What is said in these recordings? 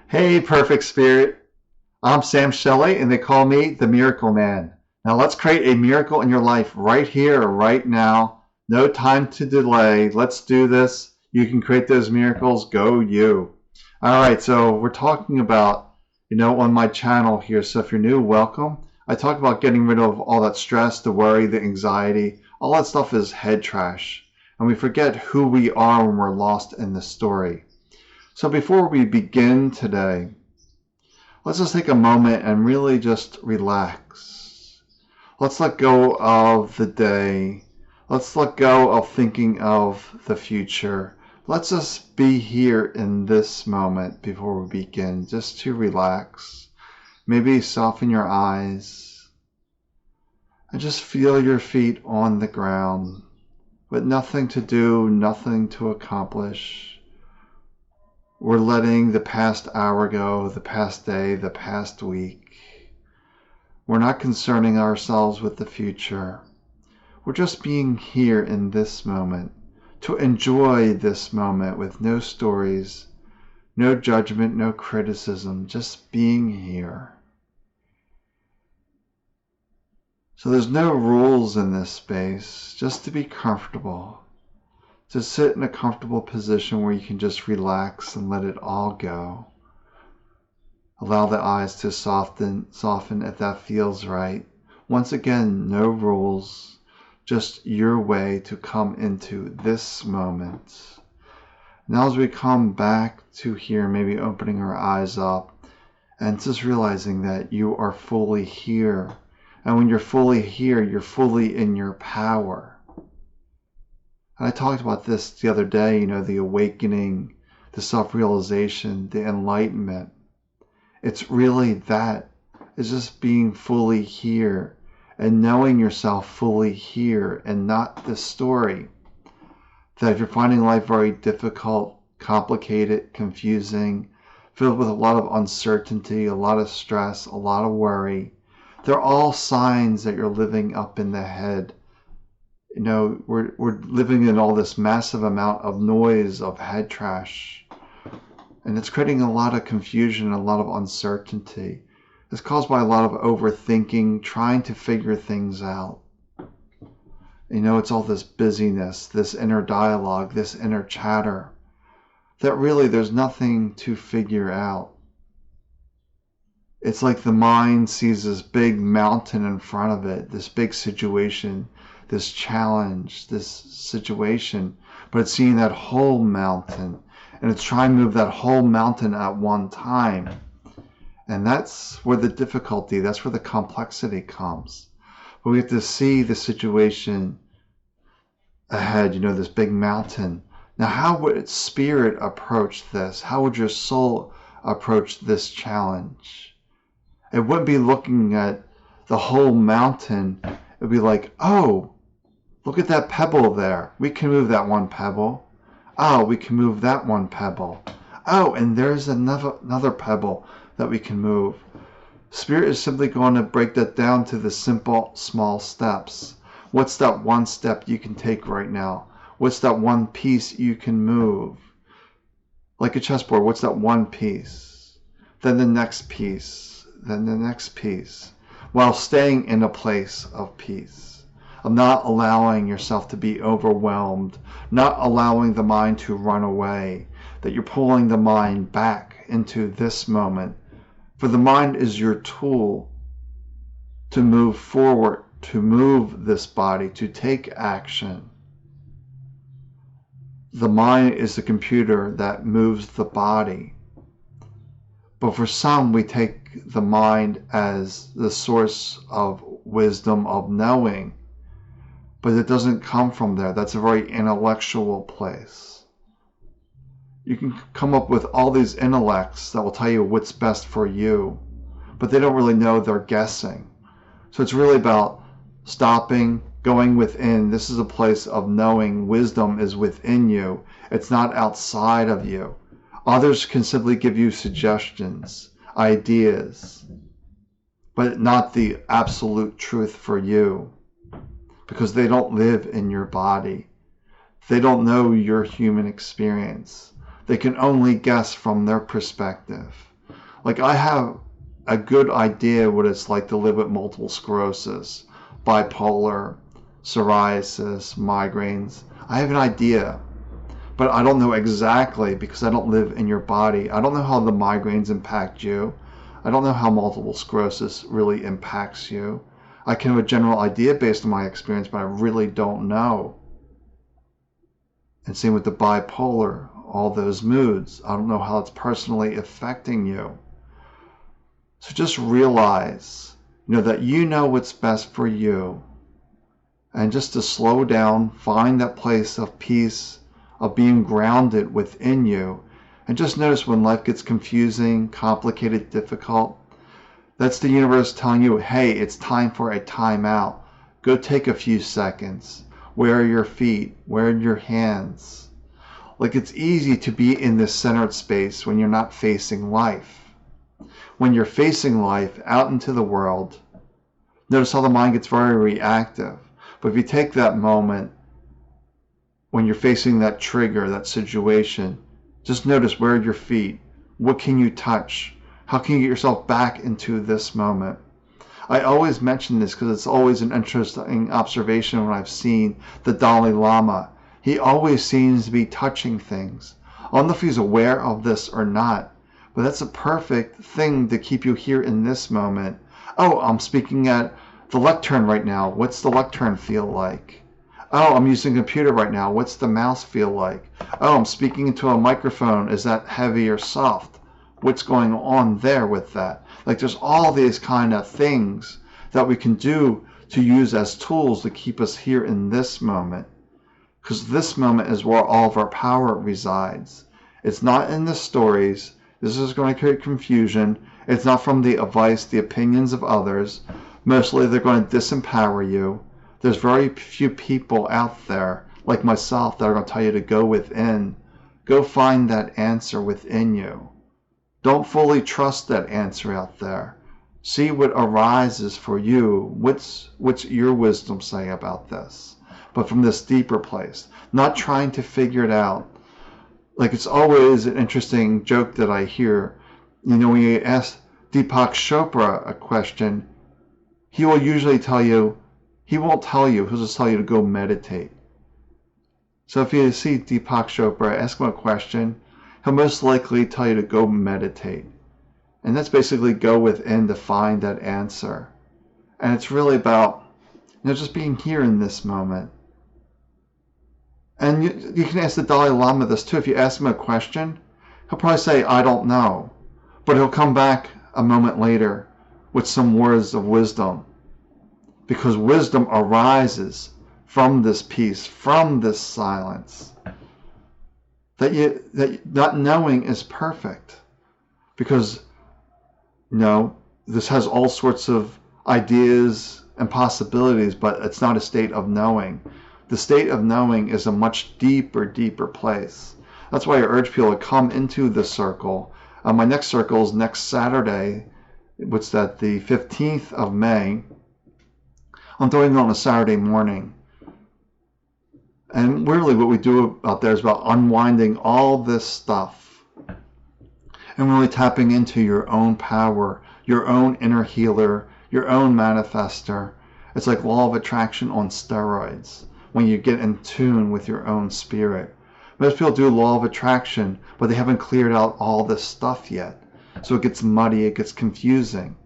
Hey, perfect spirit. I'm Sam Shelley, and they call me the Miracle Man. Now, let's create a miracle in your life right here, right now. No time to delay. Let's do this. You can create those miracles. Go you. All right, so we're talking about, on my channel here. So if you're new, welcome. I talk about getting rid of all that stress, the worry, the anxiety. All that stuff is head trash. And we forget who we are when we're lost in the story. So before we begin today, let's just take a moment and really just relax. Let's let go of the day. Let's let go of thinking of the future. Let's just be here in this moment before we begin, just to relax. Maybe soften your eyes and just feel your feet on the ground with nothing to do, nothing to accomplish. We're letting the past hour go, the past day, the past week. We're not concerning ourselves with the future. We're just being here in this moment, to enjoy this moment with no stories, no judgment, no criticism, just being here. So there's no rules in this space, just to be comfortable. To sit in a comfortable position where you can just relax and let it all go. Allow the eyes to soften if that feels right. Once again, no rules, just your way to come into this moment. Now as we come back to here, maybe opening our eyes up and just realizing that you are fully here. And when you're fully here, you're fully in your power. I talked about this the other day, the awakening, the self-realization, the enlightenment. It's really that. It's just being fully here and knowing yourself fully here and not the story. That if you're finding life very difficult, complicated, confusing, filled with a lot of uncertainty, a lot of stress, a lot of worry, they're all signs that you're living up in the head. We're living in all this massive amount of noise, of head trash. And it's creating a lot of confusion, a lot of uncertainty. It's caused by a lot of overthinking, trying to figure things out. It's all this busyness, this inner dialogue, this inner chatter, that really there's nothing to figure out. It's like the mind sees this big mountain in front of it, this big situation, this challenge, this situation, but it's seeing that whole mountain, and it's trying to move that whole mountain at one time. And that's where the difficulty, that's where the complexity comes. But we have to see the situation ahead, this big mountain. Now, how would spirit approach this? How would your soul approach this challenge? It wouldn't be looking at the whole mountain. It would be like, oh, look at that pebble there. We can move that one pebble. Oh, we can move that one pebble. Oh, and there's another pebble that we can move. Spirit is simply going to break that down to the simple, small steps. What's that one step you can take right now? What's that one piece you can move? Like a chessboard, what's that one piece? Then the next piece. Then the next piece. While staying in a place of peace. Of not allowing yourself to be overwhelmed, not allowing the mind to run away, that you're pulling the mind back into this moment. For the mind is your tool to move forward, to move this body, to take action. The mind is the computer that moves the body. But for some, we take the mind as the source of wisdom, of knowing. But it doesn't come from there. That's a very intellectual place. You can come up with all these intellects that will tell you what's best for you, but they don't really know, they're guessing. So it's really about stopping, going within. This is a place of knowing. Wisdom is within you. It's not outside of you. Others can simply give you suggestions, ideas, but not the absolute truth for you. Because they don't live in your body. They don't know your human experience. They can only guess from their perspective. Like, I have a good idea what it's like to live with multiple sclerosis, bipolar, psoriasis, migraines. I have an idea, but I don't know exactly because I don't live in your body. I don't know how the migraines impact you. I don't know how multiple sclerosis really impacts you. I can have a general idea based on my experience, but I really don't know. And same with the bipolar, all those moods. I don't know how it's personally affecting you. So just realize, that you know what's best for you. And just to slow down, find that place of peace, of being grounded within you. And just notice when life gets confusing, complicated, difficult. That's the universe telling you, hey, it's time for a timeout. Go take a few seconds. Where are your feet? Where are your hands? Like, it's easy to be in this centered space when you're not facing life. When you're facing life out into the world, notice how the mind gets very reactive. But if you take that moment when you're facing that trigger, that situation, just notice where are your feet? What can you touch? How can you get yourself back into this moment? I always mention this because it's always an interesting observation when I've seen the Dalai Lama. He always seems to be touching things. I don't know if he's aware of this or not, but that's a perfect thing to keep you here in this moment. Oh, I'm speaking at the lectern right now. What's the lectern feel like? Oh, I'm using a computer right now. What's the mouse feel like? Oh, I'm speaking into a microphone. Is that heavy or soft? What's going on there with that? Like, there's all these kind of things that we can do to use as tools to keep us here in this moment. Because this moment is where all of our power resides. It's not in the stories. This is going to create confusion. It's not from the advice, the opinions of others. Mostly they're going to disempower you. There's very few people out there, like myself, that are going to tell you to go within. Go find that answer within you. Don't fully trust that answer out there. See what arises for you. What's your wisdom say about this? But from this deeper place, not trying to figure it out. Like, it's always an interesting joke that I hear. When you ask Deepak Chopra a question, he will usually tell you, he'll just tell you to go meditate. So if you see Deepak Chopra, ask him a question, he'll most likely tell you to go meditate. And that's basically go within to find that answer. And it's really about, just being here in this moment. And you can ask the Dalai Lama this too. If you ask him a question, he'll probably say, I don't know. But he'll come back a moment later with some words of wisdom. Because wisdom arises from this peace, from this silence. That not knowing is perfect. Because, this has all sorts of ideas and possibilities, but it's not a state of knowing. The state of knowing is a much deeper, deeper place. That's why I urge people to come into the circle. My next circle is next Saturday. What's that? The 15th of May. I'm doing it on a Saturday morning. And really what we do out there is about unwinding all this stuff and really tapping into your own power, your own inner healer, your own manifester. It's like law of attraction on steroids when you get in tune with your own spirit. Most people do law of attraction, but they haven't cleared out all this stuff yet. So it gets muddy, it gets confusing.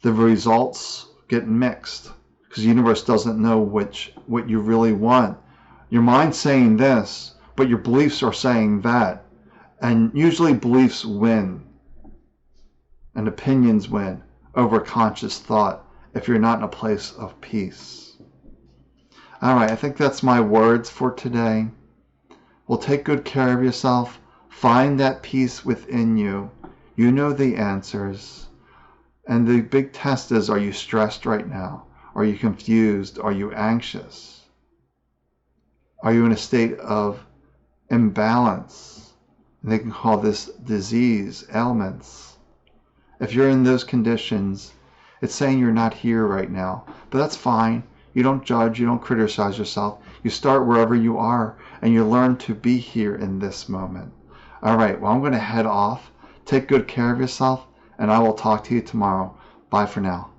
The results get mixed because the universe doesn't know what you really want. Your mind's saying this, but your beliefs are saying that. And usually beliefs win and opinions win over conscious thought if you're not in a place of peace. All right, I think that's my words for today. Well, take good care of yourself. Find that peace within you. You know the answers. And the big test is, are you stressed right now? Are you confused? Are you anxious? Are you in a state of imbalance? And they can call this disease, ailments. If you're in those conditions, it's saying you're not here right now. But that's fine. You don't judge. You don't criticize yourself. You start wherever you are, and you learn to be here in this moment. All right, well, I'm going to head off. Take good care of yourself, and I will talk to you tomorrow. Bye for now.